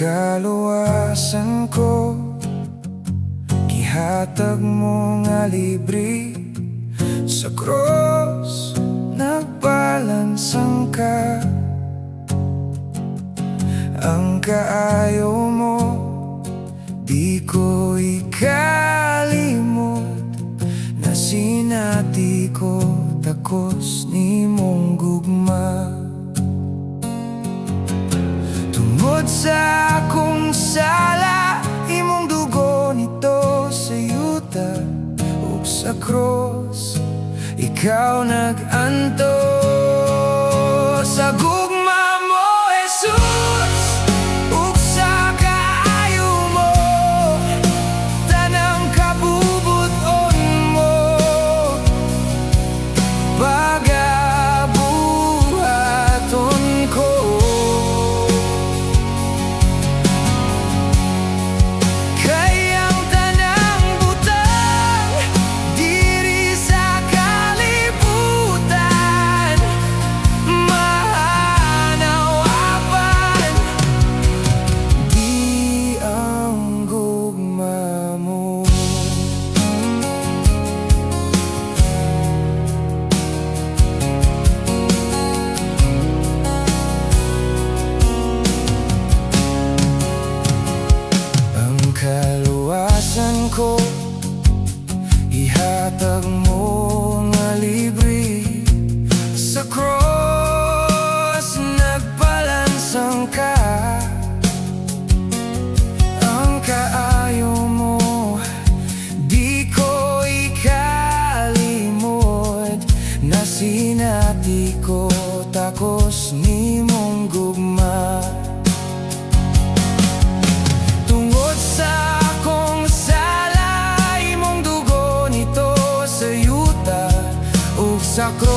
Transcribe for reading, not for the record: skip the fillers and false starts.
kaluwasan ko, gihatag mo nga libre. Sa cross nagbalansang ka. Ang kaayo mo di ko ikalimot, na sinati ko takos ni mong gugma. Tungod sa akong sala, imong dugo nito sa yuta, ug sa cross ikaw nag-anto. Sa gugma mo, Jesus, ug sa kaayo mo, tanang kabubuton mo, pagabuhaton ko. Kayang tanang butang diri sa kalibutan, mahanawapan di ang gugma mo. Ang kaluwasan ko, ihatag mo nga libre. Sa cross nagbalansang ka. Ang kaayo mo di ko ikalimot, na sinati ko takos ni mong gugma. Tungod sa akong sala, imong dugo nito sa yuta, ug sa cross